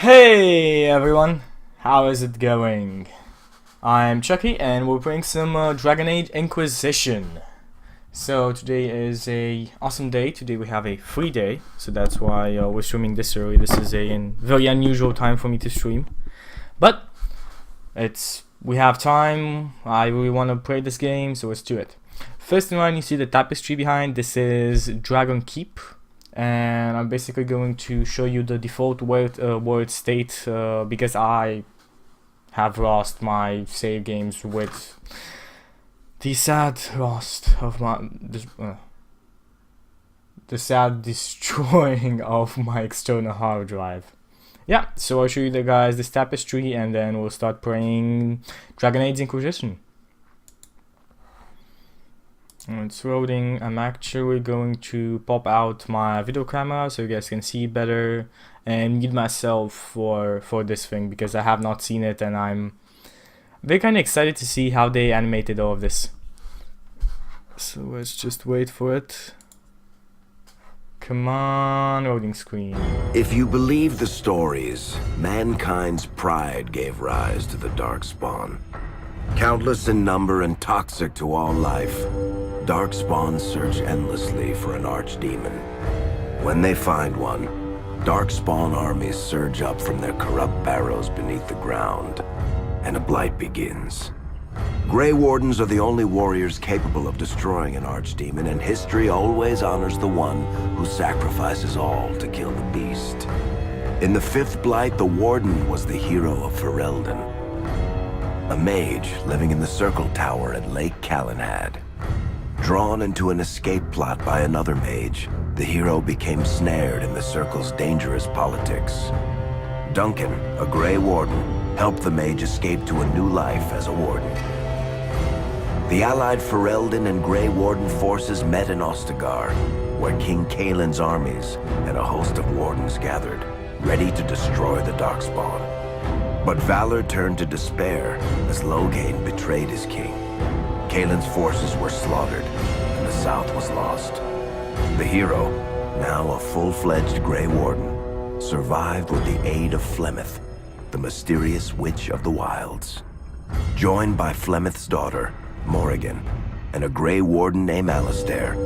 Hey everyone, how is it going? I'm Chucky and we're playing some Dragon Age Inquisition. So today is a awesome day. Today we have a free day, so that's why we're streaming this early. This is a very unusual time for me to stream, but we have time. I really want to play this game, so let's do it. First in line, you see the tapestry behind. This is Dragon Keep. And I'm basically going to show you the default world state because I have lost my save games with the sad loss of the sad destroying of my external hard drive. Yeah, so I'll show you guys this tapestry and then we'll start playing Dragon Age Inquisition. It's loading. I'm actually going to pop out my video camera so you guys can see better and mute myself for this thing because I have not seen it and I'm very kind of excited to see how they animated all of this. So let's just wait for it. Come on, loading screen. If you believe the stories, mankind's pride gave rise to the Darkspawn. Countless in number and toxic to all life, Darkspawn search endlessly for an archdemon. When they find one, Darkspawn armies surge up from their corrupt barrows beneath the ground, and a blight begins. Grey Wardens are the only warriors capable of destroying an archdemon, and history always honors the one who sacrifices all to kill the beast. In the fifth blight, the Warden was the hero of Ferelden, a mage living in the Circle Tower at Lake Calenhad. Drawn into an escape plot by another mage, the hero became snared in the Circle's dangerous politics. Duncan, a Grey Warden, helped the mage escape to a new life as a warden. The allied Ferelden and Grey Warden forces met in Ostagar, where King Kaelin's armies and a host of wardens gathered, ready to destroy the Darkspawn. But valor turned to despair as Loghain betrayed his king. Kaelin's forces were slaughtered, and the south was lost. The hero, now a full-fledged Grey Warden, survived with the aid of Flemeth, the mysterious witch of the wilds. Joined by Flemeth's daughter, Morrigan, and a Grey Warden named Alistair,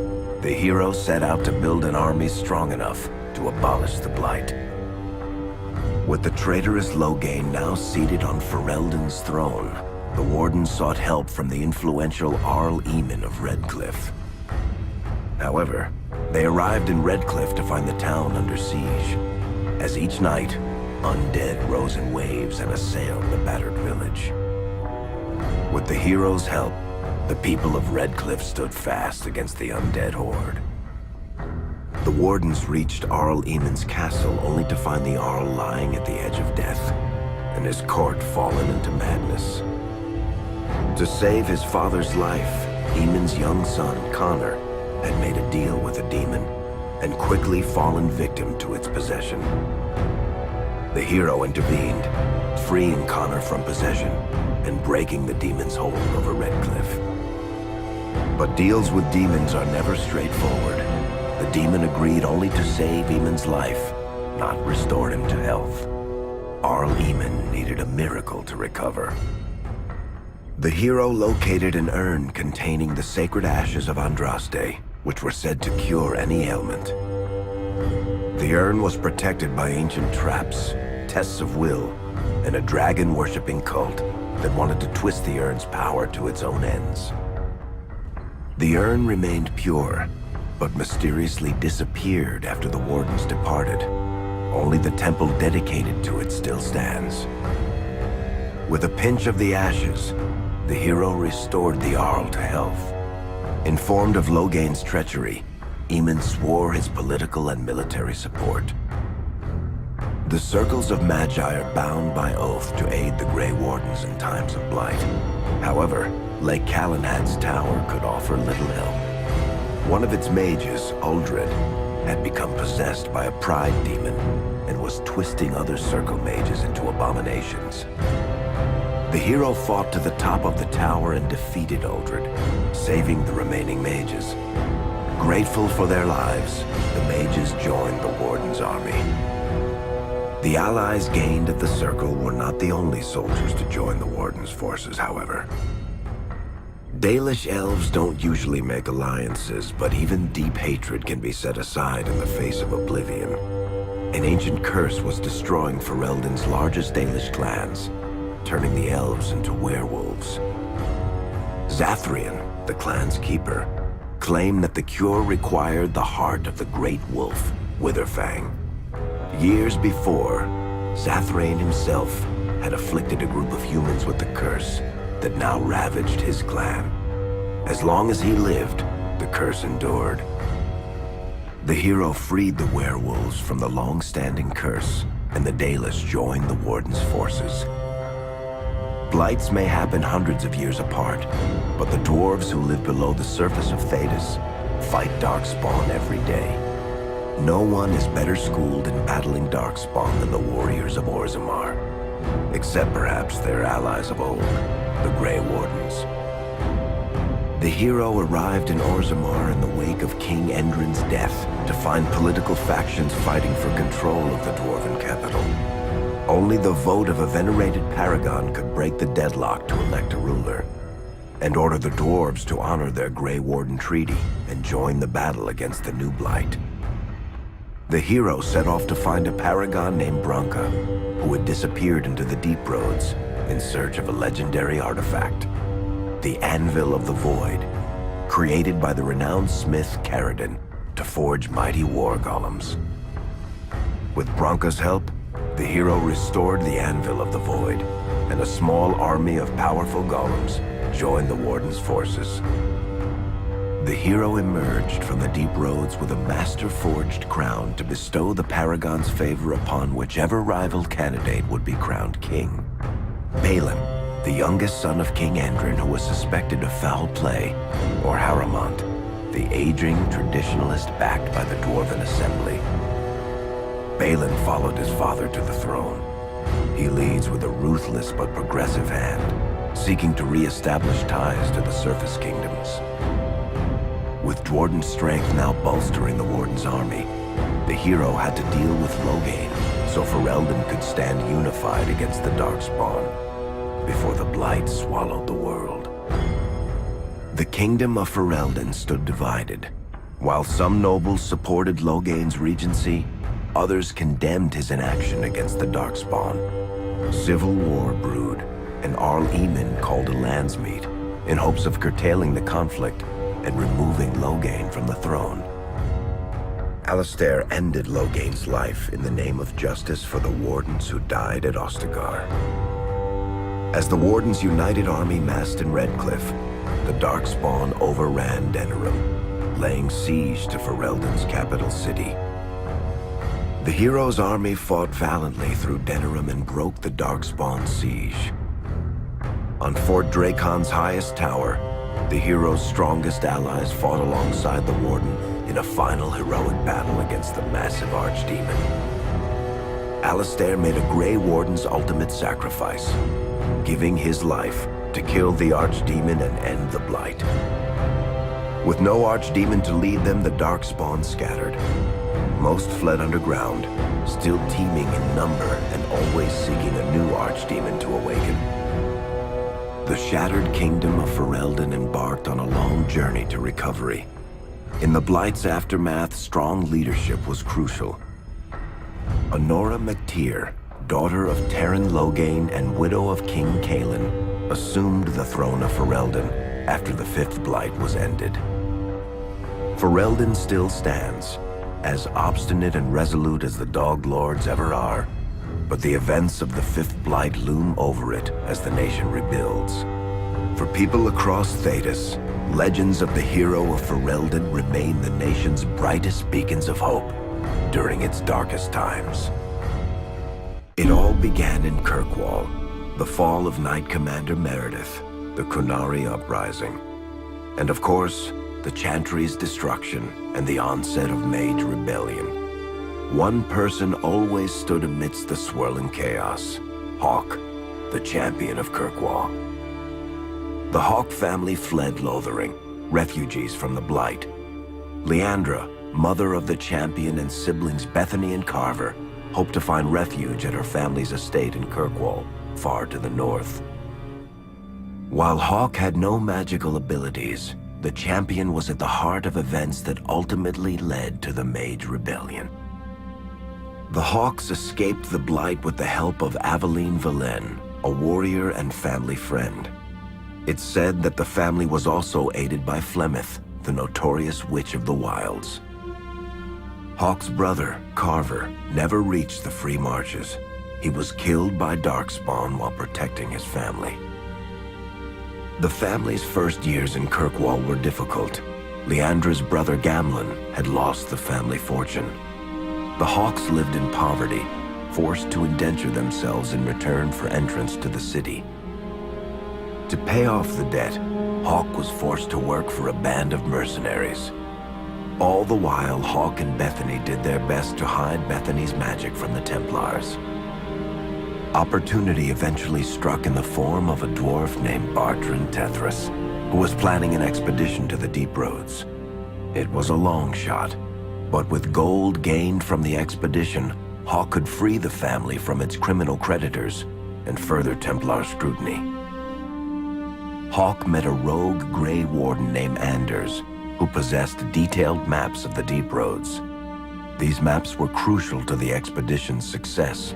the hero set out to build an army strong enough to abolish the Blight. With the traitorous Loghain now seated on Ferelden's throne, the Warden sought help from the influential Arl Eamon of Redcliffe. However, they arrived in Redcliffe to find the town under siege. As each night, undead rose in waves and assailed the battered village. With the hero's help, the people of Redcliffe stood fast against the undead horde. The Wardens reached Arl Eamon's castle only to find the Arl lying at the edge of death, and his court fallen into madness. To save his father's life, Eamon's young son, Connor, had made a deal with a demon, and quickly fallen victim to its possession. The hero intervened, freeing Connor from possession, and breaking the demon's hold over Redcliffe. But deals with demons are never straightforward. The demon agreed only to save Eamon's life, not restore him to health. Arl Eamon needed a miracle to recover. The hero located an urn containing the sacred ashes of Andraste, which were said to cure any ailment. The urn was protected by ancient traps, tests of will, and a dragon-worshipping cult that wanted to twist the urn's power to its own ends. The urn remained pure, but mysteriously disappeared after the Wardens departed. Only the temple dedicated to it still stands. With a pinch of the ashes, the hero restored the Arl to health. Informed of Loghain's treachery, Eamon swore his political and military support. The circles of Magi are bound by oath to aid the Grey Wardens in times of blight. However, Lake Calenhad's tower could offer little help. One of its mages, Uldred, had become possessed by a pride demon and was twisting other circle mages into abominations. The hero fought to the top of the tower and defeated Uldred, saving the remaining mages. Grateful for their lives, the mages joined the Warden's army. The allies gained at the Circle were not the only soldiers to join the Warden's forces, however. Dalish elves don't usually make alliances, but even deep hatred can be set aside in the face of oblivion. An ancient curse was destroying Ferelden's largest Dalish clans, turning the elves into werewolves. Zathrian, the clan's keeper, claimed that the cure required the heart of the great wolf, Witherfang. Years before, Zathrian himself had afflicted a group of humans with the curse that now ravaged his clan. As long as he lived, the curse endured. The hero freed the werewolves from the long-standing curse, and the Dalish joined the Warden's forces. Blights may happen hundreds of years apart, but the dwarves who live below the surface of Thedas fight Darkspawn every day. No one is better schooled in battling Darkspawn than the warriors of Orzammar, except perhaps their allies of old, the Grey Wardens. The hero arrived in Orzammar in the wake of King Endrin's death to find political factions fighting for control of the dwarven capital. Only the vote of a venerated paragon could break the deadlock to elect a ruler, and order the dwarves to honor their Grey Warden treaty and join the battle against the new Blight. The hero set off to find a paragon named Branka, who had disappeared into the Deep Roads in search of a legendary artifact, the Anvil of the Void, created by the renowned smith Caridin to forge mighty war golems. With Branka's help, the hero restored the Anvil of the Void, and a small army of powerful golems joined the Warden's forces. The hero emerged from the Deep Roads with a master-forged crown to bestow the Paragon's favor upon whichever rival candidate would be crowned king. Balin, the youngest son of King Endrin who was suspected of foul play, or Haramont, the aging traditionalist backed by the Dwarven Assembly. Balin followed his father to the throne. He leads with a ruthless but progressive hand, seeking to re-establish ties to the Surface Kingdoms. With Dwarden's strength now bolstering the Warden's army, the hero had to deal with Loghain, so Ferelden could stand unified against the Darkspawn, before the Blight swallowed the world. The kingdom of Ferelden stood divided. While some nobles supported Loghain's regency, others condemned his inaction against the Darkspawn. Civil war brewed, and Arl Eamon called a landsmeet in hopes of curtailing the conflict and removing Loghain from the throne. Alistair ended Loghain's life in the name of justice for the Wardens who died at Ostagar. As the Warden's united army massed in Redcliffe, the Darkspawn overran Denerim, laying siege to Ferelden's capital city. The hero's army fought valiantly through Denerim and broke the Darkspawn siege. On Fort Dracon's highest tower, the hero's strongest allies fought alongside the Warden in a final heroic battle against the massive Archdemon. Alistair made a Grey Warden's ultimate sacrifice, giving his life to kill the Archdemon and end the Blight. With no Archdemon to lead them, the Darkspawn scattered. Most fled underground, still teeming in number and always seeking a new Archdemon to awaken. The shattered kingdom of Ferelden embarked on a long journey to recovery. In the Blight's aftermath, strong leadership was crucial. Honora MacTyr, daughter of Terran Loghain and widow of King Kaelin, assumed the throne of Ferelden after the Fifth Blight was ended. Ferelden still stands, as obstinate and resolute as the Dog Lords ever are, but the events of the Fifth Blight loom over it as the nation rebuilds. For people across Thedas, legends of the hero of Ferelden remain the nation's brightest beacons of hope during its darkest times. It all began in Kirkwall, the fall of Knight Commander Meredith, the Kunari Uprising, and of course, the Chantry's destruction and the onset of Mage Rebellion. One person always stood amidst the swirling chaos: Hawke, the champion of Kirkwall. The Hawke family fled Lothering, refugees from the Blight. Leandra, mother of the champion, and siblings Bethany and Carver hoped to find refuge at her family's estate in Kirkwall, far to the north. While Hawke had no magical abilities, the champion was at the heart of events that ultimately led to the Mage Rebellion. The Hawks escaped the Blight with the help of Aveline Valen, a warrior and family friend. It's said that the family was also aided by Flemeth, the notorious Witch of the Wilds. Hawke's brother, Carver, never reached the Free Marches. He was killed by Darkspawn while protecting his family. The family's first years in Kirkwall were difficult. Leandra's brother Gamlin had lost the family fortune. The Hawks lived in poverty, forced to indenture themselves in return for entrance to the city. To pay off the debt, Hawke was forced to work for a band of mercenaries. All the while, Hawke and Bethany did their best to hide Bethany's magic from the Templars. Opportunity eventually struck in the form of a dwarf named Bartrand Tethras, who was planning an expedition to the Deep Roads. It was a long shot, but with gold gained from the expedition, Hawke could free the family from its criminal creditors and further Templar scrutiny. Hawke met a rogue Grey Warden named Anders, who possessed detailed maps of the Deep Roads. These maps were crucial to the expedition's success.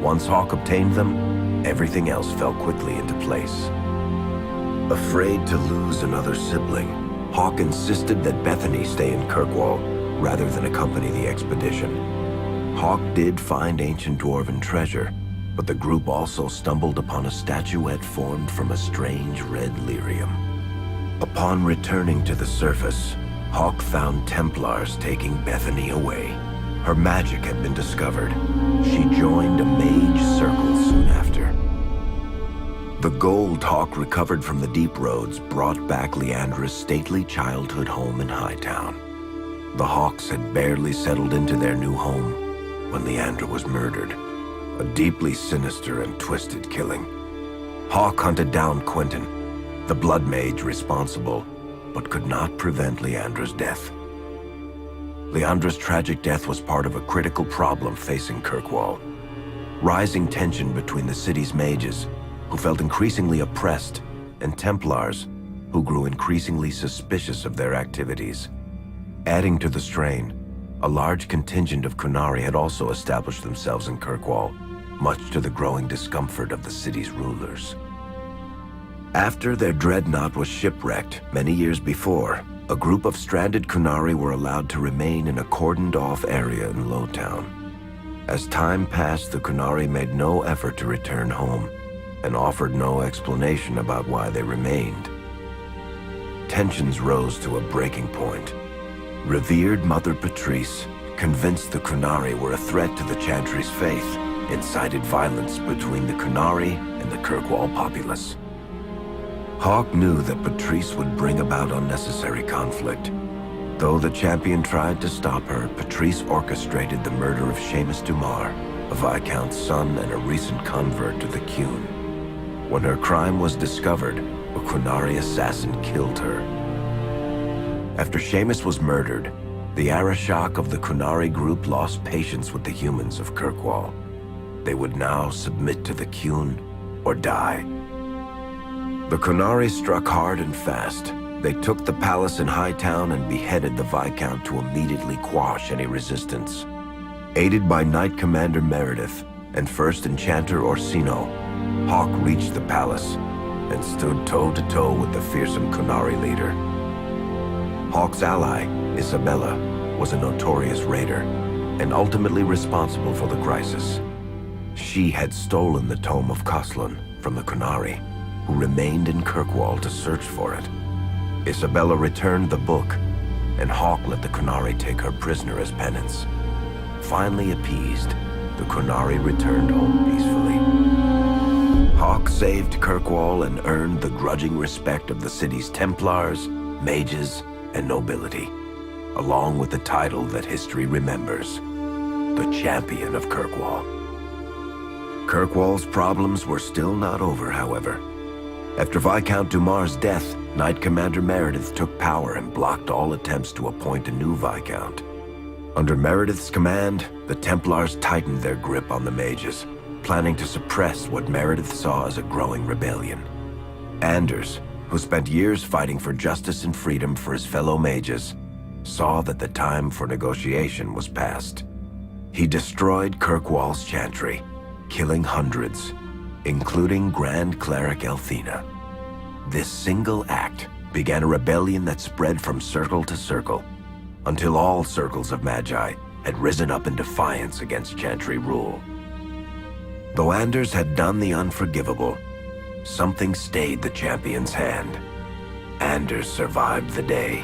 Once Hawke obtained them, everything else fell quickly into place. Afraid to lose another sibling, Hawke insisted that Bethany stay in Kirkwall rather than accompany the expedition. Hawke did find ancient dwarven treasure, but the group also stumbled upon a statuette formed from a strange red lyrium. Upon returning to the surface, Hawke found Templars taking Bethany away. Her magic had been discovered. She joined a mage circle soon after. The gold Hawke recovered from the Deep Roads brought back Leandra's stately childhood home in Hightown. The Hawks had barely settled into their new home when Leandra was murdered. A deeply sinister and twisted killing. Hawke hunted down Quentin, the blood mage responsible, but could not prevent Leandra's death. Leandra's tragic death was part of a critical problem facing Kirkwall. Rising tension between the city's mages, who felt increasingly oppressed, and Templars, who grew increasingly suspicious of their activities. Adding to the strain, a large contingent of Qunari had also established themselves in Kirkwall, much to the growing discomfort of the city's rulers. After their dreadnought was shipwrecked many years before, a group of stranded Qunari were allowed to remain in a cordoned-off area in Lowtown. As time passed, the Qunari made no effort to return home, and offered no explanation about why they remained. Tensions rose to a breaking point. Revered Mother Patrice, convinced the Qunari were a threat to the Chantry's faith, incited violence between the Qunari and the Kirkwall populace. Hawke knew that Patrice would bring about unnecessary conflict. Though the champion tried to stop her, Patrice orchestrated the murder of Seamus Dumar, a Viscount's son and a recent convert to the Qun. When her crime was discovered, a Qunari assassin killed her. After Seamus was murdered, the Arishok of the Qunari group lost patience with the humans of Kirkwall. They would now submit to the Qun or die. The Qunari struck hard and fast. They took the palace in Hightown and beheaded the Viscount to immediately quash any resistance. Aided by Knight Commander Meredith and First Enchanter Orsino, Hawke reached the palace and stood toe-to-toe with the fearsome Qunari leader. Hawke's ally, Isabella, was a notorious raider and ultimately responsible for the crisis. She had stolen the Tome of Koslan from the Qunari, who remained in Kirkwall to search for it. Isabella returned the book, and Hawke let the Qunari take her prisoner as penance. Finally appeased, the Qunari returned home peacefully. Hawke saved Kirkwall and earned the grudging respect of the city's Templars, mages, and nobility, along with the title that history remembers, the Champion of Kirkwall. Kirkwall's problems were still not over, however. After Viscount Dumar's death, Knight Commander Meredith took power and blocked all attempts to appoint a new Viscount. Under Meredith's command, the Templars tightened their grip on the mages, planning to suppress what Meredith saw as a growing rebellion. Anders, who spent years fighting for justice and freedom for his fellow mages, saw that the time for negotiation was past. He destroyed Kirkwall's chantry, killing hundreds, including Grand Cleric Elthina. This single act began a rebellion that spread from circle to circle, until all circles of Magi had risen up in defiance against chantry rule. Though Anders had done the unforgivable, something stayed the champion's hand. Anders survived the day,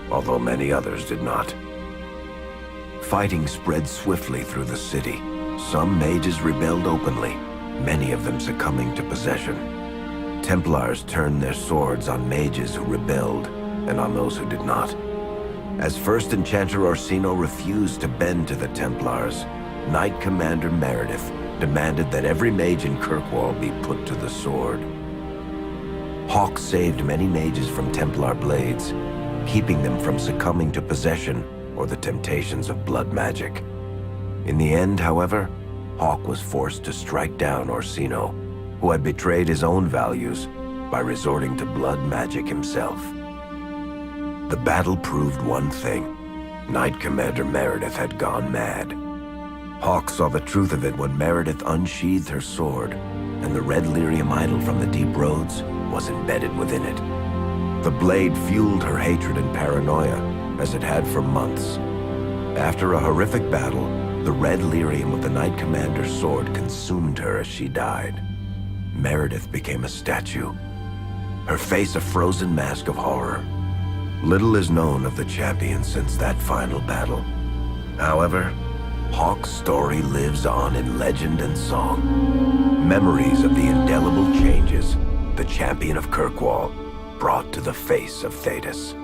although many others did not. Fighting spread swiftly through the city. Some mages rebelled openly, many of them succumbing to possession. Templars turned their swords on mages who rebelled and on those who did not. As First Enchanter Orsino refused to bend to the Templars, Knight Commander Meredith demanded that every mage in Kirkwall be put to the sword. Hawk saved many mages from Templar blades, keeping them from succumbing to possession or the temptations of blood magic. In the end, however, Hawk was forced to strike down Orsino, who had betrayed his own values by resorting to blood magic himself. The battle proved one thing. Knight Commander Meredith had gone mad. Hawk saw the truth of it when Meredith unsheathed her sword, and the red lyrium idol from the deep roads was embedded within it. The blade fueled her hatred and paranoia, as it had for months. After a horrific battle, the red lyrium of the Knight Commander's sword consumed her as she died. Meredith became a statue, her face a frozen mask of horror. Little is known of the champion since that final battle. However, Hawk's story lives on in legend and song. Memories of the indelible changes the champion of Kirkwall brought to the face of Thedas.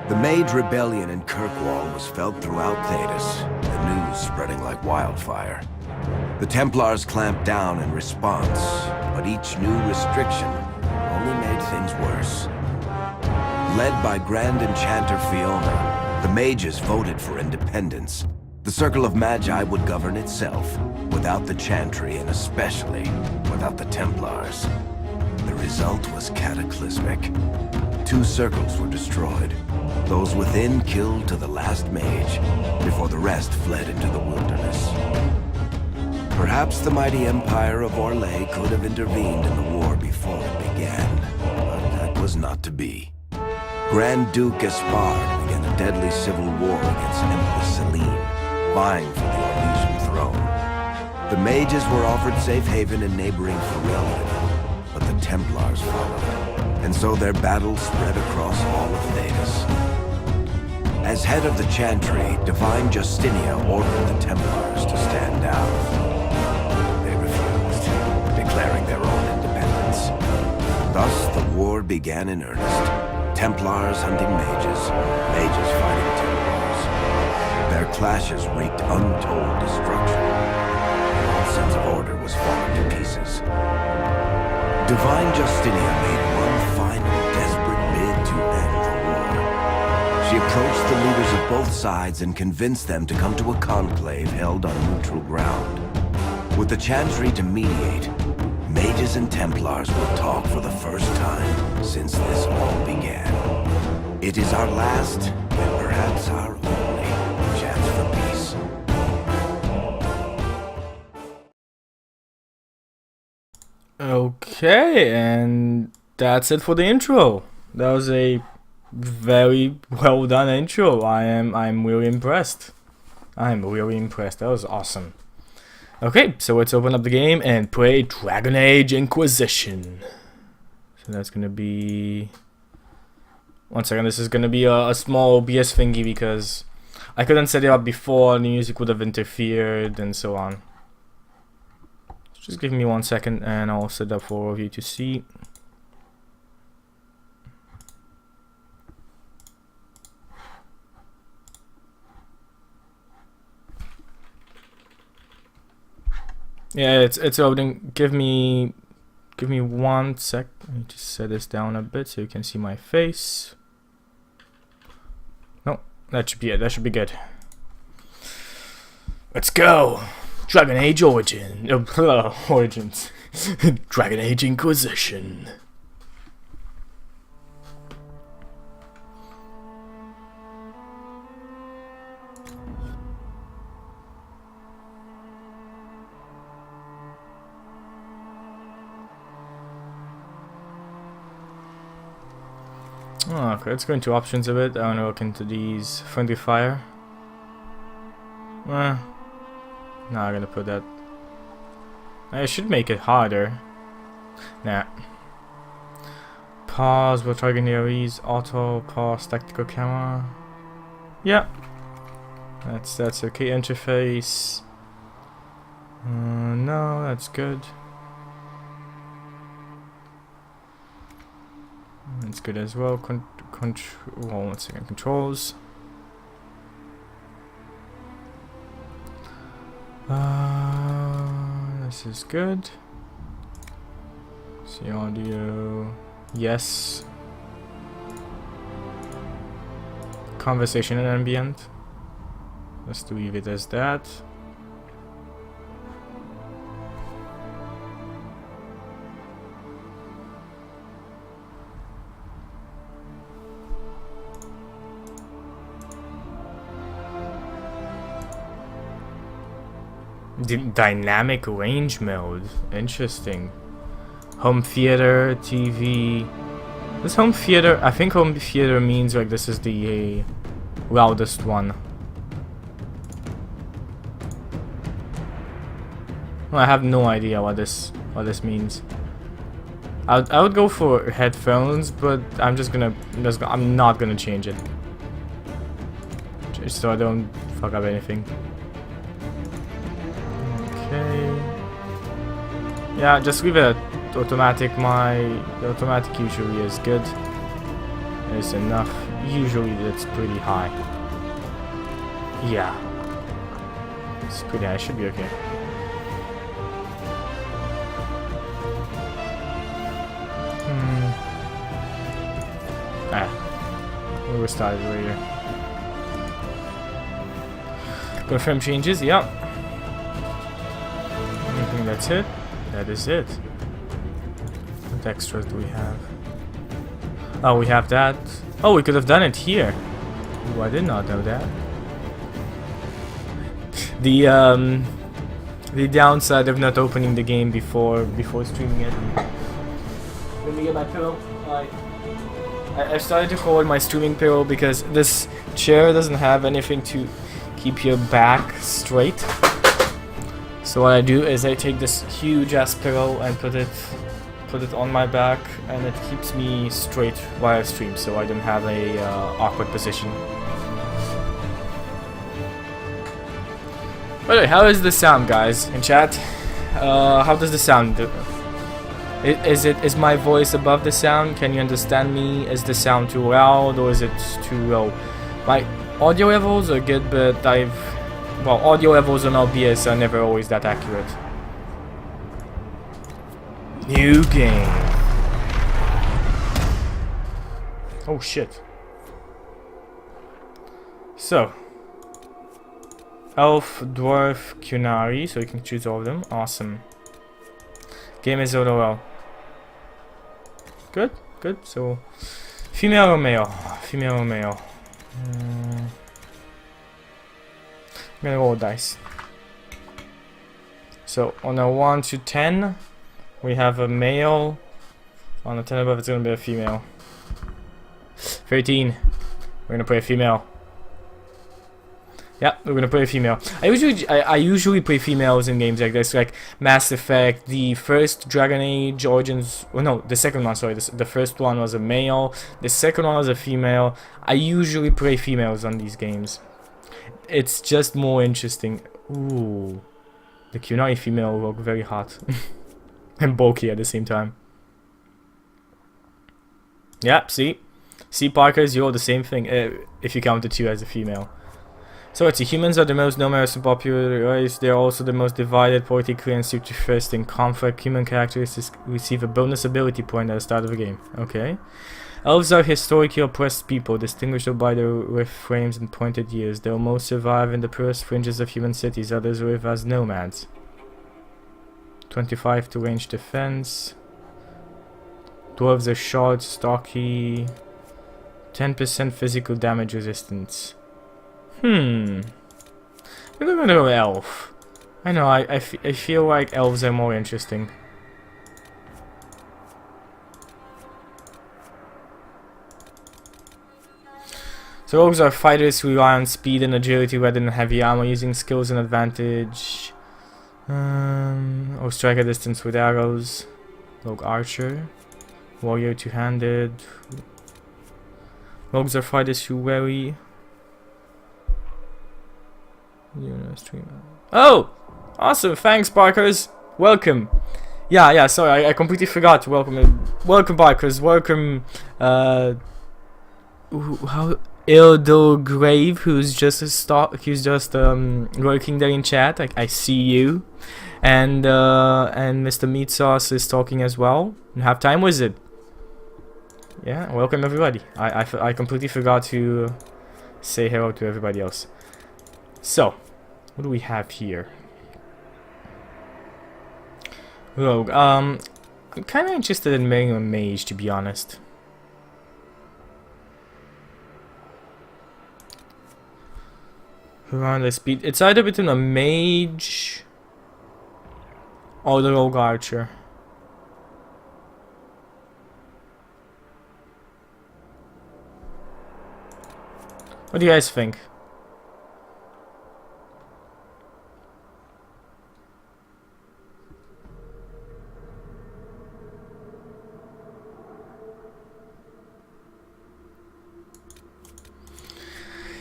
The Mage Rebellion in Kirkwall was felt throughout Thedas, the news spreading like wildfire. The Templars clamped down in response, but each new restriction only made things worse. Led by Grand Enchanter Fiona, the mages voted for independence. The Circle of Magi would govern itself, without the Chantry and especially without the Templars. The result was cataclysmic. 2 circles were destroyed. Those within killed to the last mage, before the rest fled into the wilderness. Perhaps the mighty Empire of Orlais could have intervened in the war before it began, but that was not to be. Grand Duke Espard began a deadly civil war against Empress Celine, vying for the Orlesian throne. The mages were offered safe haven in neighboring Ferelden, but the Templars followed, and so their battle spread across all of Thedas. As head of the Chantry, Divine Justinia ordered the Templars to stand down. They refused, declaring their own independence. Thus, the war began in earnest. Templars hunting mages, mages fighting Templars. Their clashes wreaked untold destruction. All sense of order was falling to pieces. Divine Justinia made one final desperate bid to end the war. She approached the leaders of both sides and convinced them to come to a conclave held on neutral ground. With the Chantry to mediate, mages and Templars will talk for the first time since this all began. It is our last, and perhaps our only, chance for peace. Okay, and that's it for the intro. That was a very well done intro. I'm really impressed. I'm really impressed. That was awesome. Okay, so let's open up the game and play Dragon Age Inquisition. So that's gonna be... One second, this is gonna be a small OBS thingy because I couldn't set it up before, the music would have interfered and so on. Just give me 1 second and I'll set up for all of you to see. Yeah, it's loading. Give me give me 1 sec. I need to set this down a bit so you can see my face. No, that should be it. That should be good. Let's go! Dragon Age Origins. Dragon Age Inquisition. Okay, let's go into options a bit. I want to look into these. Friendly fire. No, I'm gonna put that. I should make it harder. Nah. Pause, we're targeting areas. Auto, pause, tactical camera. Yeah. That's okay. Interface. No, that's good. That's good as well. Well, 1 second. Controls. This is good. See audio. Yes. Conversation and ambient. Let's leave it as that. Dynamic range mode. Interesting. Home theater, TV. This home theater, I think home theater means like this is the loudest one. Well, I have no idea what this means. I would go for headphones, but I'm not gonna change it. Just so I don't fuck up anything. Yeah, just leave it at automatic. The automatic usually is good. It's enough. Usually it's pretty high. Yeah. It's pretty high. Should be okay. We'll restart it later. Confirm changes. Yeah. I think that's it. That is it. What extras do we have? Oh, we have that. Oh, we could have done it here. Ooh, I did not know that. The downside of not opening the game before streaming it. Let me get my pillow. I started to hold my streaming pillow because this chair doesn't have anything to keep your back straight. So what I do is I take this huge ass pillow and put it on my back, and it keeps me straight while I stream, so I don't have a awkward position. By the way, how is the sound, guys, in chat? How does the sound do? Is my voice above the sound? Can you understand me? Is the sound too loud or is it too low? My audio levels are good, but audio levels on OBS are never always that accurate. New game. Oh shit. So. Elf, Dwarf, Kunari, so you can choose all of them. Awesome. Game is LOL. Good, good. So, female or male? Female or male? I'm gonna roll dice. So, on a 1 to 10, we have a male. On a 10 above, it's gonna be a female. 13. We're gonna play a female. Yeah, we're gonna play a female. I usually play females in games like this, like Mass Effect. The first Dragon Age Origins, well, no, the second one. Sorry, the first one was a male. The second one was a female. I usually play females on these games. It's just more interesting. Ooh, the Kunai female look very hot and bulky at the same time. Yeah, see, Parkers, you're the same thing. If you count the two as a female. So let's see, humans are the most numerous and popular race. They are also the most divided politically and seem to first in conflict. Human characteristics receive a bonus ability point at the start of the game. Okay. Elves are historically oppressed people, distinguishable by their rift frames and pointed ears. They will most survive in the poorest fringes of human cities. Others live as nomads. 25 to range defense. Dwarves are short, stocky. 10% physical damage resistance. I think I'm gonna go elf. I know, I feel like elves are more interesting. So rogues are fighters who rely on speed and agility rather than heavy armor, using skills and advantage. Or strike a distance with arrows. Rogue archer. Warrior two-handed. Rogues are fighters who vary. Oh! Awesome! Thanks, Barkers! Welcome! Yeah, sorry, I completely forgot to welcome Barkers, welcome, Ildo who's just working there in chat. I see you. And Mr. Meat Sauce is talking as well. Have time wizard. Yeah, welcome everybody. I completely forgot to say hello to everybody else. So, what do we have here? Rogue. I'm kind of interested in making a mage, to be honest. Around the speed. It's either between a mage or the rogue archer. What do you guys think?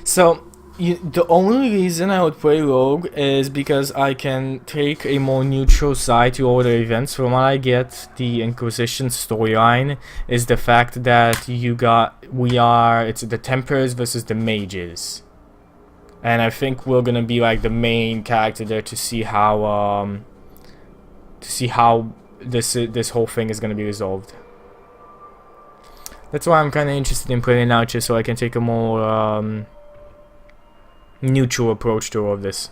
So, the only reason I would play Rogue is because I can take a more neutral side to all the events. From what I get, the Inquisition storyline is the fact that it's the Templars versus the Mages. And I think we're gonna be like the main character there to see how this whole thing is gonna be resolved. That's why I'm kinda interested in playing out, just so I can take a more neutral approach to all of this.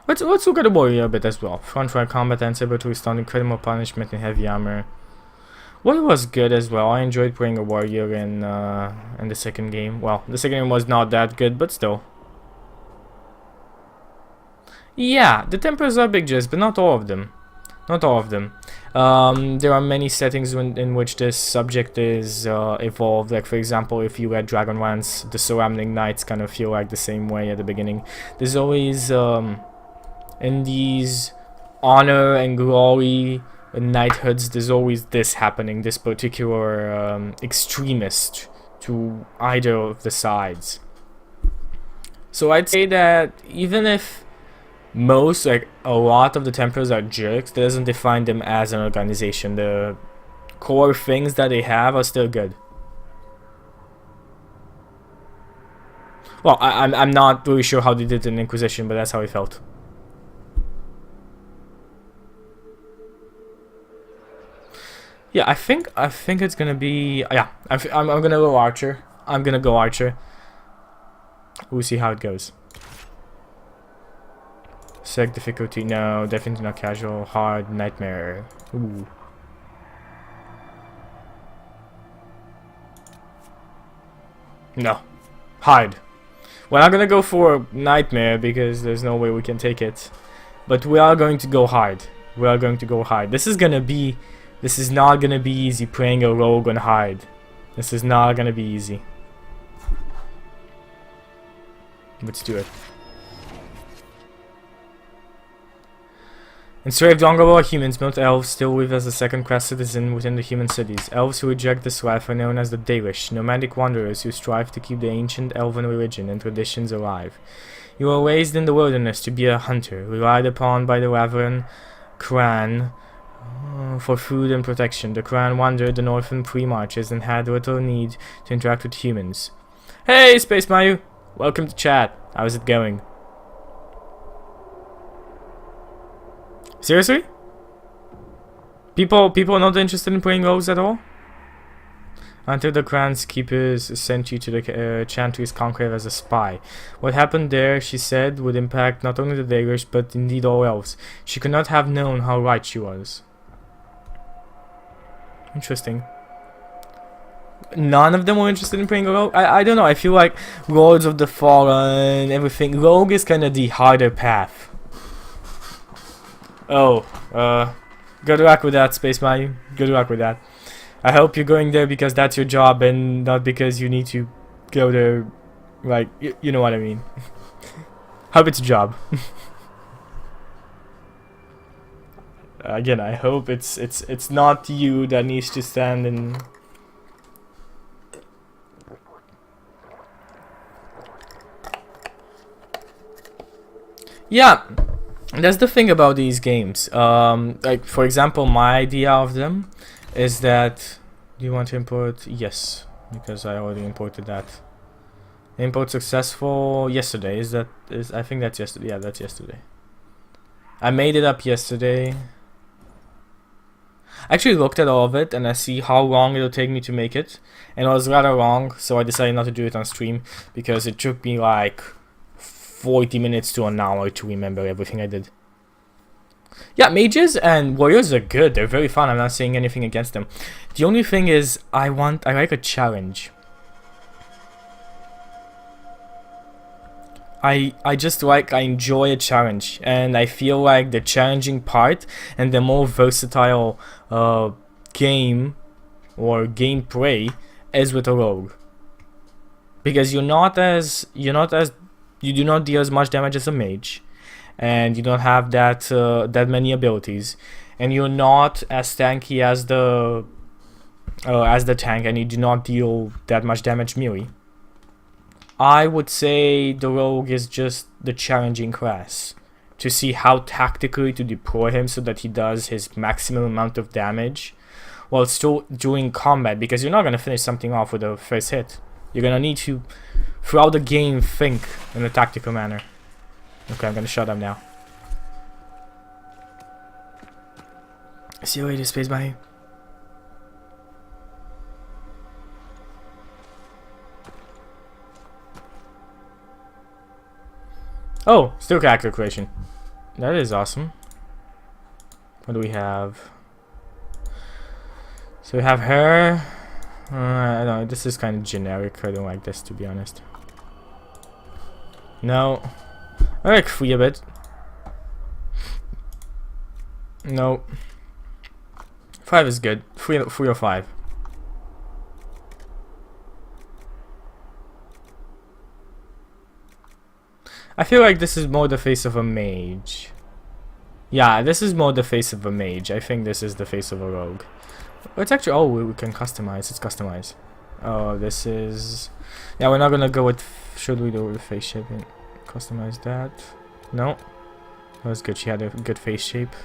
Let's look at the warrior a bit as well. Front right combat and able to withstand incredible punishment in heavy armor. Warrior was good as well. I enjoyed playing a warrior in the second game. Well, the second game was not that good, but still. Yeah, the Templars are big jizz, but not all of them. Not all of them. There are many settings in which this subject is evolved. Like, for example, if you read Dragonlance, the surrounding knights kind of feel like the same way at the beginning. There's always, in these honor and glory knighthoods, there's always this happening, this particular extremist to either of the sides. So I'd say that even if a lot of the Templars are jerks, that doesn't define them as an organization. The core things that they have are still good. Well, I'm not really sure how they did in Inquisition, but that's how it felt. Yeah, I think it's gonna be, yeah. I'm gonna go archer. We'll see how it goes. Select difficulty, no, definitely not casual. Hard, nightmare. Ooh. No. Hard. We're not gonna go for nightmare because there's no way we can take it. But we are going to go hard. This is not gonna be easy playing a rogue on hard. This is not gonna be easy. Let's do it. Enslaved Longbow are humans, not elves, still live as a second-class citizen within the human cities. Elves who reject this life are known as the Dalish, nomadic wanderers who strive to keep the ancient elven religion and traditions alive. You were raised in the wilderness to be a hunter, relied upon by the Raven clan for food and protection. The clan wandered the northern pre-marches and had little need to interact with humans. Hey, Space Mayu! Welcome to chat. How's it going? Seriously? People are not interested in playing rogues at all? Until the Crown's Keepers sent you to the Chantry's Conclave as a spy. What happened there, she said, would impact not only the daggers, but indeed all elves. She could not have known how right she was. Interesting. None of them were interested in playing a rogue? I don't know, I feel like Lords of the Fallen, everything. Rogue is kind of the harder path. Oh, good luck with that, Space Mayu. Good luck with that. I hope you're going there because that's your job and not because you need to go there, like, you know what I mean. Hope it's a job. Again, I hope it's not you that needs to stand in... Yeah, that's the thing about these games. Like, for example, my idea of them is that... Do you want to import? Yes, because I already imported that. Import successful yesterday. I think that's yesterday. Yeah, that's yesterday. I made it up yesterday. I actually looked at all of it and I see how long it'll take me to make it. And it was rather long, so I decided not to do it on stream because it took me like 40 minutes to an hour to remember everything I did. Yeah, mages and warriors are good. They're very fun. I'm not saying anything against them. The only thing is, I like a challenge. I enjoy a challenge, and I feel like the challenging part and the more versatile game or gameplay is with a rogue, because you do not deal as much damage as a mage, and you don't have that many abilities, and you're not as tanky as the tank, and you do not deal that much damage melee. I would say the rogue is just the challenging class, to see how tactically to deploy him so that he does his maximum amount of damage while still doing combat, because you're not going to finish something off with the first hit. You're going to need to, throughout the game, think in a tactical manner. Okay, I'm going to shut up now. See you later, Space Bye. Oh, still character creation. That is awesome. What do we have? So we have her. I don't know, this is kind of generic. I don't like this, to be honest. No. I like 3 a bit. No. 5 is good. 3 or 5. I feel like this is more the face of a mage. Yeah, this is more the face of a mage. I think this is the face of a rogue. It's actually... Oh, we can customize. It's customized. Oh, this is... Yeah, we're not gonna go with... Should we do with face shape? Customize that. No. That was good. She had a good face shape.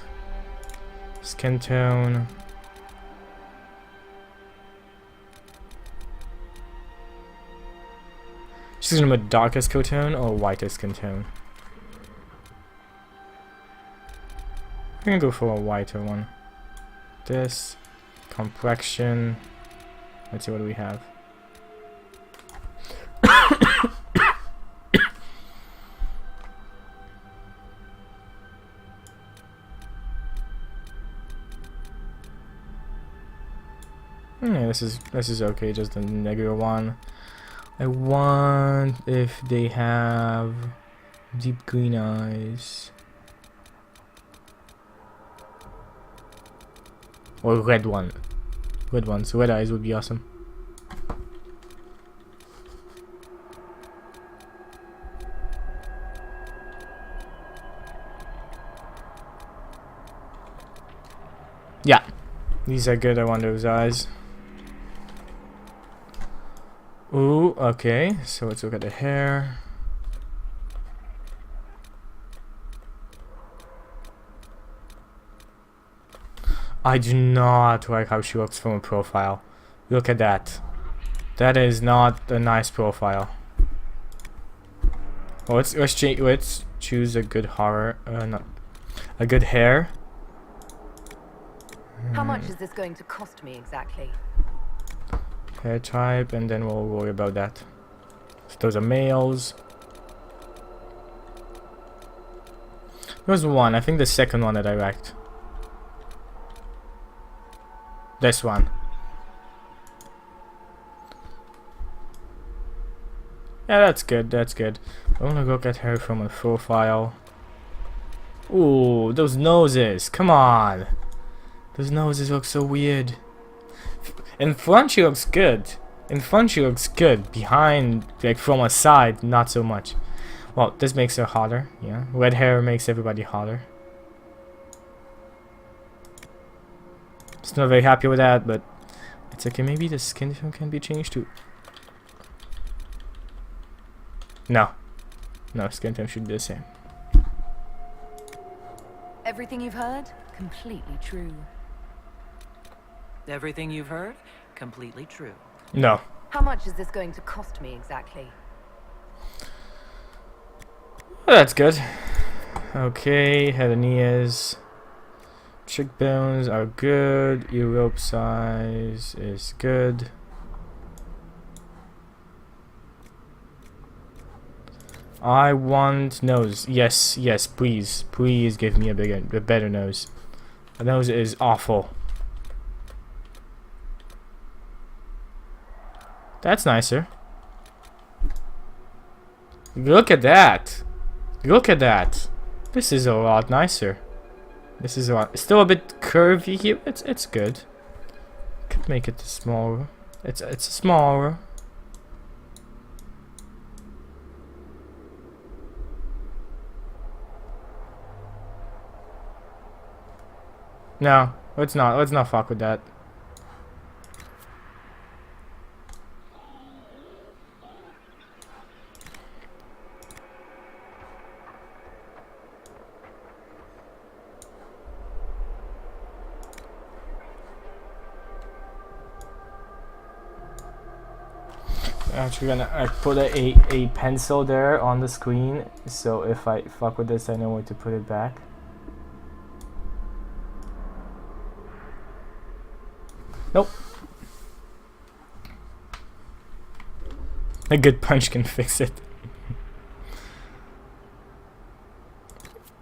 Skin tone. She's gonna be darker skin tone or whiter skin tone? I'm gonna go for a whiter one. This. Complexion. Let's see, what do we have? Yeah, this is okay, just a negative one. I want if they have deep green eyes. Or red one. Red ones. Red eyes would be awesome. Yeah. These are good. I want those eyes. Ooh, okay. So let's look at the hair. I do not like how she looks from a profile. Look at that. That is not a nice profile. Well, let's choose a good horror. Not a good hair. How much is this going to cost me exactly? Hair type, and then we'll worry about that. So those are males. There was one. I think the second one that I liked. This one. Yeah, that's good. That's good. I want to look at her from a profile. Ooh, those noses. Come on. Those noses look so weird. In front she looks good. In front she looks good. Behind, like from a side, not so much. Well, this makes her hotter. Yeah, red hair makes everybody hotter. Still not very happy with that, but it's okay. Maybe the skin tone can be changed too. No. No, skin tone should be the same. Everything you've heard? Completely true. Everything you've heard? Completely true. No. How much is this going to cost me exactly? Well, that's good. Okay, head and ears. Cheekbones are good. Earlobe size is good. I want nose. Yes, yes, please. Please give me a better nose. The nose is awful. That's nicer. Look at that. Look at that. This is a lot nicer. This is a lot. Still a bit curvy here. It's good. Could make it smaller. It's smaller. No, let's not. Let's not fuck with that. Actually gonna put a pencil there on the screen, so if I fuck with this I know where to put it back. Nope. A good punch can fix it.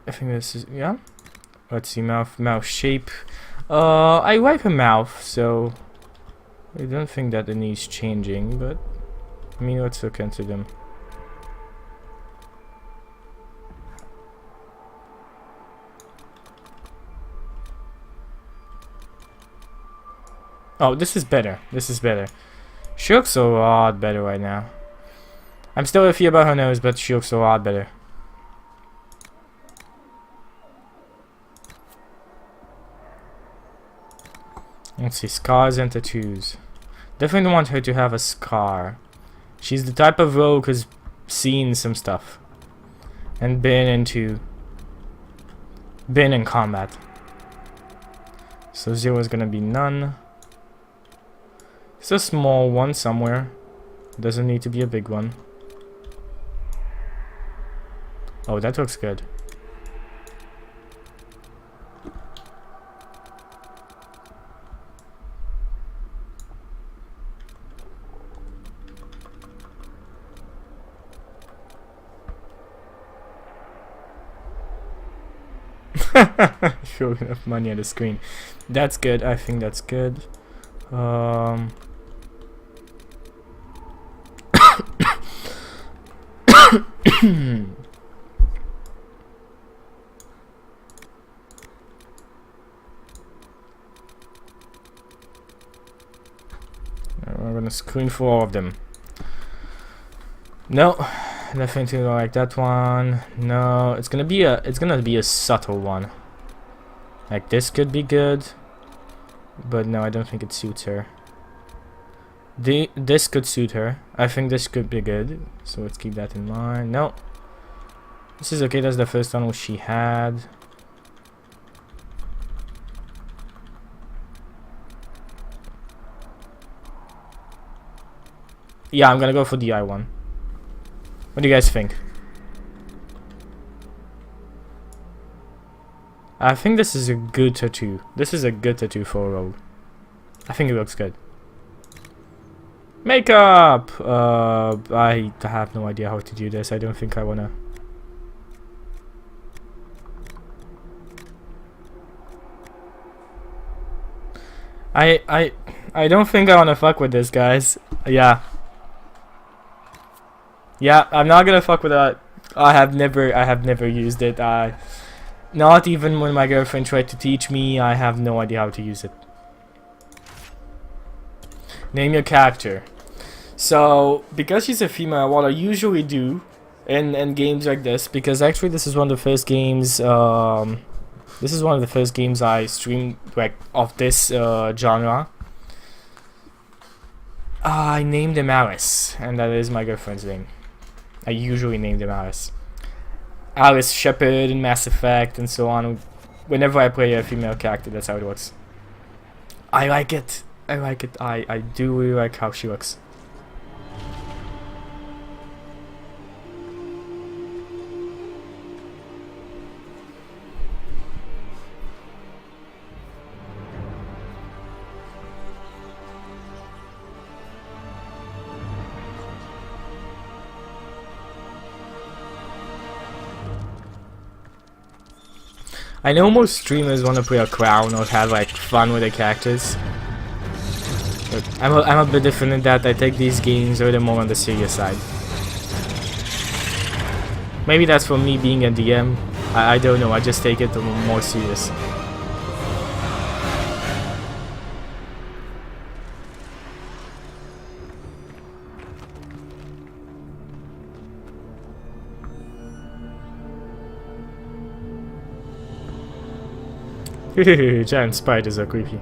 I think this is, yeah. Let's see, mouth shape. I like her mouth, so I don't think that it needs changing, but I mean, let's look into them. Oh, this is better. This is better. She looks a lot better right now. I'm still iffy about her nose, but she looks a lot better. Let's see, scars and tattoos. Definitely don't want her to have a scar. She's the type of rogue who's seen some stuff and been in combat. So 0 is gonna be none. It's a small one somewhere. Doesn't need to be a big one. Oh, that looks good. Throw enough money at the screen. That's good. I think that's good. We're gonna screen for all of them. No, definitely don't like that one. No, it's gonna be a subtle one. Like this could be good, but no, I don't think it suits her. This could suit her. I think this could be good, so let's keep that in mind. No, this is okay. That's the first one she had. Yeah, I'm gonna go for the eye one. What do you guys think? I think this is a good tattoo. This is a good tattoo for a role. I think it looks good. Makeup! I have no idea how to do this. I don't think I wanna. I don't think I wanna fuck with this, guys. Yeah. Yeah, I'm not gonna fuck with that. I have never used it. Not even when my girlfriend tried to teach me, I have no idea how to use it. Name your character. So, because she's a female, what I usually do in games like this, because actually this is one of the first games, this is one of the first games I streamed like of this genre. I named him Alice, and that is my girlfriend's name. I usually name them Alice. Alice Shepard in Mass Effect and so on. Whenever I play a female character, that's how it works. I like it. I like it. I do really like how she looks. I know most streamers want to play a crown or have like fun with their characters. But I'm a bit different in that I take these games a little more on the serious side. Maybe that's for me being a DM. I don't know, I just take it more serious. Giant spiders are creepy.